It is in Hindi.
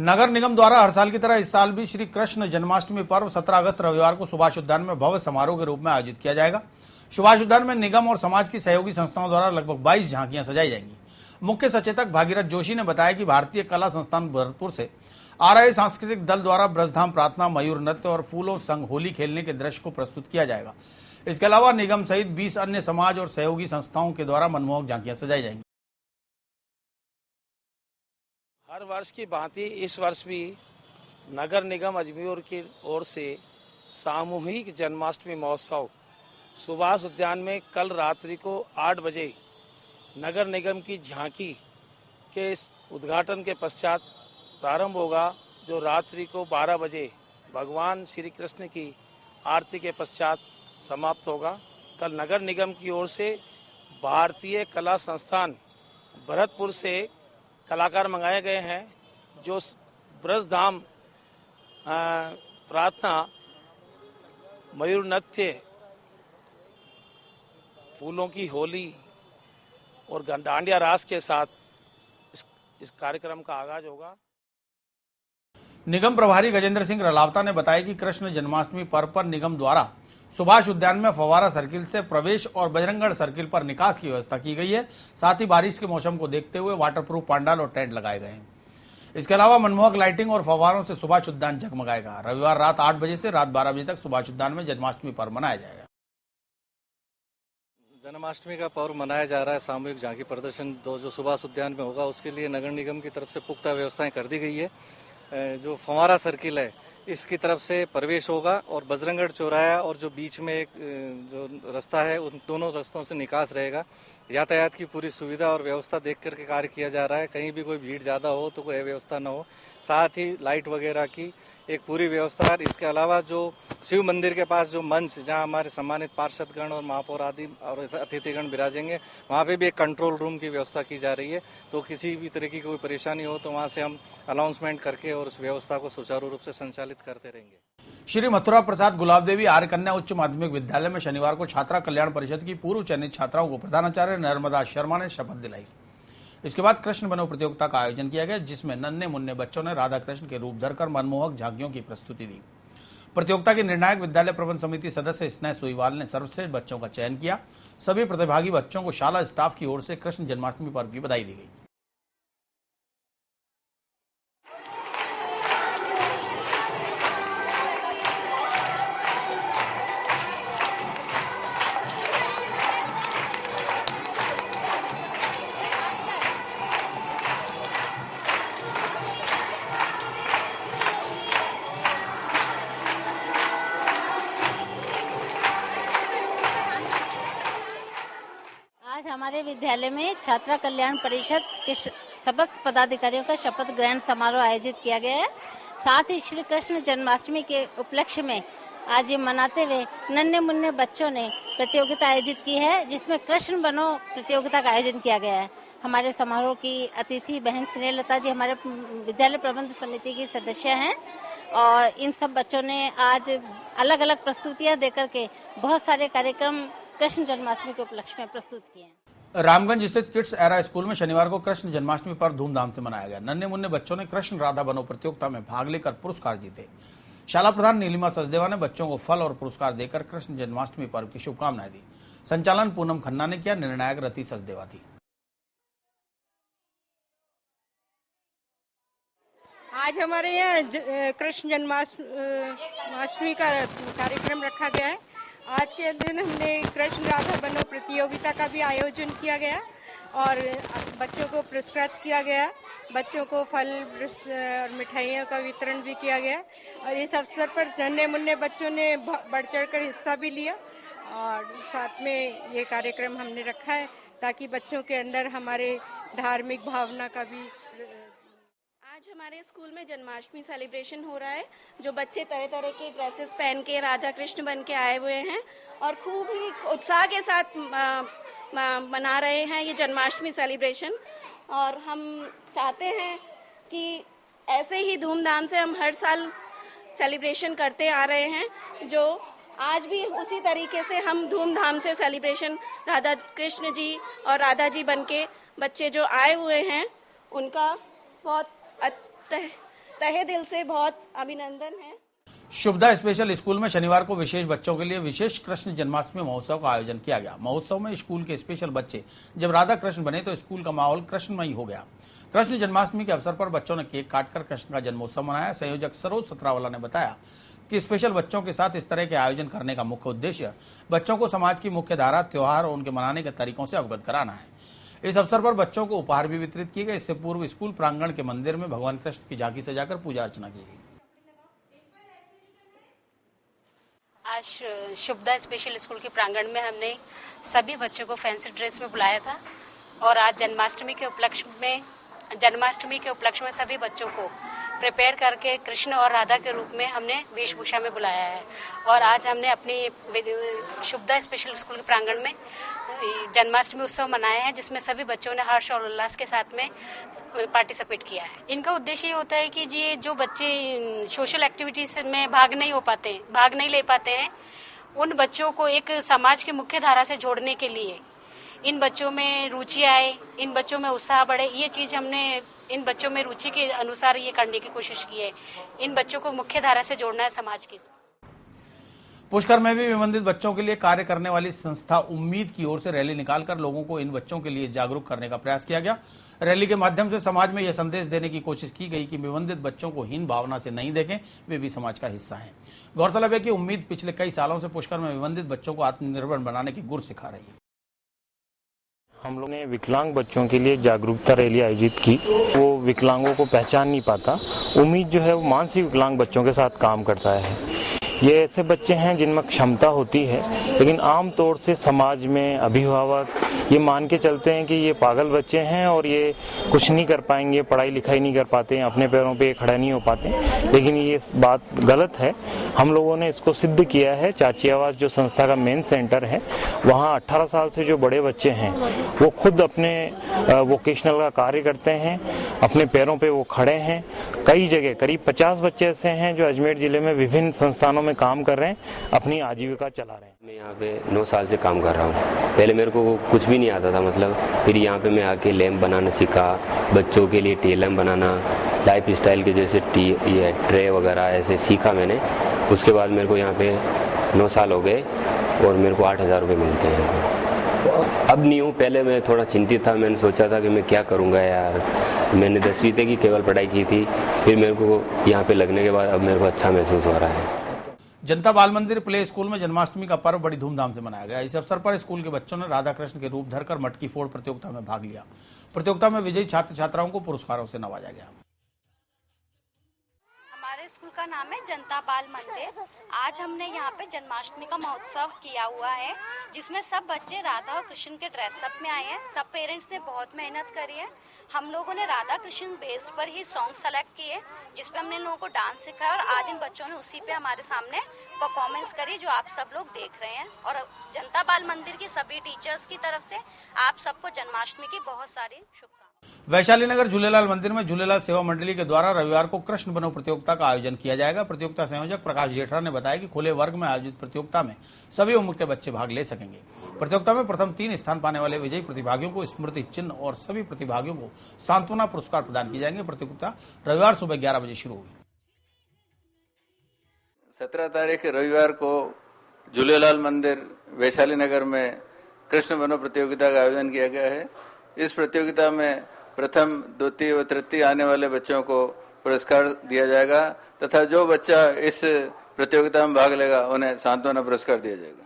नगर निगम द्वारा हर साल की तरह इस साल भी श्री कृष्ण जन्माष्टमी पर्व 17 अगस्त रविवार को सुभाष उद्यान में भव्य समारोह के रूप में आयोजित किया जाएगा। सुभाष उद्यान में निगम और समाज की सहयोगी संस्थाओं द्वारा लगभग 22 झांकियां सजाई जाएंगी। मुख्य सचेतक भागीरथ जोशी ने बताया कि भारतीय कला संस्थान भरतपुर से आ रहे सांस्कृतिक दल द्वारा ब्रजधाम प्रार्थना, मयूर नृत्य और फूलों संग होली खेलने के दृश्य को प्रस्तुत किया जाएगा। इसके अलावा निगम सहित 20 अन्य समाज और सहयोगी संस्थाओं के द्वारा मनमोहक झांकियां सजाई जाएंगी। हर वर्ष की भांति इस वर्ष भी नगर निगम अजमेर की ओर से सामूहिक जन्माष्टमी महोत्सव सुभाष उद्यान में कल रात्रि को 8 बजे नगर निगम की झांकी के उद्घाटन के पश्चात प्रारंभ होगा, जो रात्रि को 12 बजे भगवान श्री कृष्ण की आरती के पश्चात समाप्त होगा। कल नगर निगम की ओर से भारतीय कला संस्थान भरतपुर से कलाकार मंगाए गए हैं, जो ब्रजधाम प्रार्थना, मयूर नृत्य, फूलों की होली और डांडिया रास के साथ इस कार्यक्रम का आगाज होगा। निगम प्रभारी गजेंद्र सिंह रलावता ने बताया कि कृष्ण जन्माष्टमी पर्व पर निगम द्वारा सुभाष उद्यान में फव्वारा सर्किल से प्रवेश और बजरंगगढ़ सर्किल पर निकास की व्यवस्था की गई है। साथ ही बारिश के मौसम को देखते हुए वाटरप्रूफ पंडाल और टेंट लगाए गए हैं। इसके अलावा मनमोहक लाइटिंग और फव्वारों से सुभाष उद्यान जगमगाएगा। रविवार रात 8 बजे से रात 12 बजे तक सुभाष उद्यान में जन्माष्टमी पर्व मनाया जाएगा। जन्माष्टमी का पर्व मनाया जा रहा है। सामूहिक झांकी प्रदर्शन जो सुभाष उद्यान में होगा, उसके लिए नगर निगम की तरफ से पुख्ता व्यवस्थाएं कर दी गई है। जो फव्वारा सर्किल है, इसकी तरफ से प्रवेश होगा और बजरंगगढ़ चौराहा और जो बीच में एक जो रास्ता है, उन दोनों रास्तों से निकास रहेगा। यातायात की पूरी सुविधा और व्यवस्था देख करके कार्य किया जा रहा है। कहीं भी कोई भीड़ ज्यादा हो तो कोई अव्यवस्था न हो। साथ ही लाइट वगैरह की एक पूरी व्यवस्था है। इसके अलावा जो शिव मंदिर के पास जो मंच, जहां हमारे सम्मानित पार्षदगण और महापौर आदि और अतिथिगण विराजेंगे, वहां पे भी एक कंट्रोल रूम की व्यवस्था की जा रही है। तो किसी भी तरह की कोई परेशानी हो तो वहां से हम अनाउंसमेंट करके और उस व्यवस्था को सुचारू रूप से संचालित करते रहेंगे। श्री मथुरा प्रसाद गुलाब देवी आर्य कन्या उच्च माध्यमिक विद्यालय में शनिवार को छात्रा कल्याण परिषद की पूर्व चयनित छात्राओं को प्रधानाचार्य नर्मदा शर्मा ने शपथ दिलाई। इसके बाद कृष्ण बनो प्रतियोगिता का आयोजन किया गया, जिसमें नन्हे मुन्ने बच्चों ने राधा कृष्ण के रूप धरकर मनमोहक झांकियों की प्रस्तुति दी। प्रतियोगिता की निर्णायक विद्यालय प्रबंध समिति सदस्य स्नेह सुईवाल ने सर्वश्रेष्ठ बच्चों का चयन किया। सभी प्रतिभागी बच्चों को शाला स्टाफ की ओर से कृष्ण जन्माष्टमी पर्व की बधाई दी गई। आज हमारे विद्यालय में छात्रा कल्याण परिषद के समस्त पदाधिकारियों का शपथ ग्रहण समारोह आयोजित किया गया है। साथ ही श्री कृष्ण जन्माष्टमी के उपलक्ष्य में आज ये मनाते हुए नन्हे मुन्ने बच्चों ने प्रतियोगिता आयोजित की है, जिसमें कृष्ण बनो प्रतियोगिता का आयोजन किया गया है। हमारे समारोह की अतिथि बहन स्नेहलता जी हमारे विद्यालय प्रबंध समिति की सदस्य हैं और इन सब बच्चों ने आज अलग अलग प्रस्तुतियां देकर के बहुत सारे कार्यक्रम कृष्ण जन्माष्टमी के उपलक्ष्य में प्रस्तुत किए हैं। रामगंज स्थित किड्स एरा स्कूल में शनिवार को कृष्ण जन्माष्टमी पर धूमधाम से मनाया गया। नन्हे मुन्ने बच्चों ने कृष्ण राधा बनो प्रतियोगिता में भाग लेकर पुरस्कार जीते। शाला प्रधान नीलिमा सचदेवा ने बच्चों को फल और पुरस्कार देकर कृष्ण जन्माष्टमी पर्व की शुभकामनाएं दी। संचालन पूनम खन्ना ने किया, निर्णायक रति सचदेवा थी। आज हमारे यहाँ कृष्ण जन्माष्टमी का कार्यक्रम रखा गया है। आज के दिन हमने कृष्ण राधा बनो प्रतियोगिता का भी आयोजन किया गया और बच्चों को पुरस्कृत किया गया। बच्चों को फल और मिठाइयों का वितरण भी किया गया और इस अवसर पर नन्हे मुन्ने बच्चों ने बढ़ चढ़कर हिस्सा भी लिया और साथ में ये कार्यक्रम हमने रखा है ताकि बच्चों के अंदर हमारे धार्मिक भावना का भी। आज हमारे स्कूल में जन्माष्टमी सेलिब्रेशन हो रहा है, जो बच्चे तरह तरह के ड्रेसेस पहन के राधा कृष्ण बन के आए हुए हैं और खूब ही उत्साह के साथ मना रहे हैं ये जन्माष्टमी सेलिब्रेशन। और हम चाहते हैं कि ऐसे ही धूमधाम से हम हर साल सेलिब्रेशन करते आ रहे हैं, जो आज भी उसी तरीके से हम धूमधाम से सेलिब्रेशन राधा कृष्ण जी और राधा जी बन के बच्चे जो आए हुए हैं उनका बहुत तहे दिल से बहुत अभिनंदन है। शुभदा स्पेशल स्कूल में शनिवार को विशेष बच्चों के लिए विशेष कृष्ण जन्माष्टमी महोत्सव का आयोजन किया गया। महोत्सव में स्कूल के स्पेशल बच्चे जब राधा कृष्ण बने तो स्कूल का माहौल कृष्णमयी हो गया। कृष्ण जन्माष्टमी के अवसर पर बच्चों ने केक काटकर कृष्ण का जन्मोत्सव मनाया। संयोजक सरोज सतरावाला ने बताया कि स्पेशल बच्चों के साथ इस तरह के आयोजन करने का मुख्य उद्देश्य बच्चों को समाज की मुख्य धारा, त्योहार और उनके मनाने के तरीकों से अवगत कराना है। इस अवसर पर बच्चों को उपहार भी वितरित किए गए। इससे पूर्व स्कूल प्रांगण के मंदिर में भगवान कृष्ण की झांकी सजाकर पूजा अर्चना की गई। आज शुभदा स्पेशल स्कूल के प्रांगण में हमने सभी बच्चों को फैंसी ड्रेस में बुलाया था और आज जन्माष्टमी के उपलक्ष्य में सभी बच्चों को प्रिपेयर करके कृष्ण और राधा के रूप में हमने वेशभूषा में बुलाया है। और आज हमने अपनी शुभदा स्पेशल स्कूल के प्रांगण में जन्माष्टमी उत्सव मनाया है, जिसमें सभी बच्चों ने हर्ष और उल्लास के साथ में पार्टिसिपेट किया है। इनका उद्देश्य ये होता है कि जी जो बच्चे सोशल एक्टिविटीज में भाग नहीं ले पाते हैं, उन बच्चों को एक समाज की मुख्य धारा से जोड़ने के लिए इन बच्चों में रुचि आए, इन बच्चों में उत्साह बढ़े, ये चीज़ हमने इन बच्चों में रुचि के अनुसार ये करने की कोशिश की है। इन बच्चों को मुख्य धारा से जोड़ना है समाज की। पुष्कर में भी विबंधित बच्चों के लिए कार्य करने वाली संस्था उम्मीद की ओर से रैली निकालकर लोगों को इन बच्चों के लिए जागरूक करने का प्रयास किया गया। रैली के माध्यम से समाज में यह संदेश देने की कोशिश की गई कि विबंधित बच्चों को हीन भावना से नहीं देखें, वे भी समाज का हिस्सा हैं। गौरतलब है कि उम्मीद पिछले कई सालों से पुष्कर में विबंधित बच्चों को आत्मनिर्भर बनाने की गुर सिखा रही है। हम लोगों ने विकलांग बच्चों के लिए जागरूकता रैली आयोजित की। वो विकलांगों को पहचान नहीं पाता। उम्मीद जो है वो मानसिक विकलांग बच्चों के साथ काम करता है। ये ऐसे बच्चे हैं जिनमें क्षमता होती है, लेकिन आमतौर से समाज में अभिभावक ये मान के चलते हैं कि ये पागल बच्चे हैं और ये कुछ नहीं कर पाएंगे, पढ़ाई लिखाई नहीं कर पाते, अपने पैरों पे खड़े नहीं हो पाते। लेकिन ये बात गलत है। हम लोगों ने इसको सिद्ध किया है। चाची आवास जो संस्था का मेन सेंटर है, वहाँ 18 साल से जो बड़े बच्चे हैं वो खुद अपने वोकेशनल का कार्य करते हैं, अपने पैरों पे वो खड़े हैं। कई जगह करीब 50 बच्चे ऐसे हैं जो अजमेर जिले में विभिन्न संस्थानों में काम कर रहे हैं, अपनी आजीविका चला रहे हैं। मैं यहाँ पे 9 साल से काम कर रहा हूँ। पहले मेरे को कुछ भी नहीं आता था, मतलब फिर यहाँ पे मैं आके लैम्प बनाना सीखा, बच्चों के लिए टेलम बनाना, लाइफ स्टाइल के जैसे ये ट्रे वगैरह ऐसे सीखा मैंने। उसके बाद मेरे को यहाँ पे 9 साल हो गए और मेरे को 8,000 रुपये मिलते हैं। अब नहीं हूँ, पहले मैं थोड़ा चिंतित था। मैंने सोचा था कि मैं क्या करूँगा यार। मैंने 10वीं तक की केवल पढ़ाई की थी, फिर मेरे को यहाँ पे लगने के बाद अब मेरे को अच्छा महसूस हो रहा है। जनता बाल मंदिर प्ले स्कूल में जन्माष्टमी का पर्व बड़ी धूमधाम से मनाया गया। इस अवसर पर स्कूल के बच्चों ने राधा कृष्ण के रूप धरकर मटकी फोड़ प्रतियोगिता में भाग लिया। प्रतियोगिता में विजयी छात्र छात्राओं को पुरस्कारों से नवाजा गया। हमारे स्कूल का नाम है जनता बाल मंदिर। आज हमने यहाँ पे जन्माष्टमी का महोत्सव किया हुआ है, जिसमें सब बच्चे राधा और कृष्ण के ड्रेसअप में आए हैं। सब पेरेंट्स ने बहुत मेहनत करी है। हम लोगों ने राधा कृष्ण बेस पर ही सॉन्ग सेलेक्ट किए, जिसपे हमने लोगों को डांस सिखाया और आज इन बच्चों ने उसी पे हमारे सामने परफॉर्मेंस करी, जो आप सब लोग देख रहे हैं। और जनता बाल मंदिर की सभी टीचर्स की तरफ से आप सबको जन्माष्टमी की बहुत सारी शुभकामनाएं। वैशाली नगर झूलेलाल मंदिर में झूलेलाल सेवा मंडली के द्वारा रविवार को कृष्ण बनो प्रतियोगिता का आयोजन किया जाएगा। प्रतियोगिता संयोजक प्रकाश जेठरा ने बताया कि खुले वर्ग में आयोजित प्रतियोगिता में सभी उम्र के बच्चे भाग ले सकेंगे। प्रतियोगिता में प्रथम 3 स्थान पाने वाले विजयी प्रतिभागियों को स्मृति चिन्ह और सभी प्रतिभागियों को सांत्वना पुरस्कार प्रदान किए जाएंगे। प्रतियोगिता रविवार सुबह 11 बजे शुरू होगी। 17 तारीख रविवार को झूलेलाल मंदिर वैशाली नगर में कृष्ण बनो प्रतियोगिता का आयोजन किया गया है। इस प्रतियोगिता में प्रथम, द्वितीय व तृतीय आने वाले बच्चों को पुरस्कार दिया जाएगा तथा जो बच्चा इस प्रतियोगिता में भाग लेगा उन्हें सांत्वना पुरस्कार दिया जाएगा।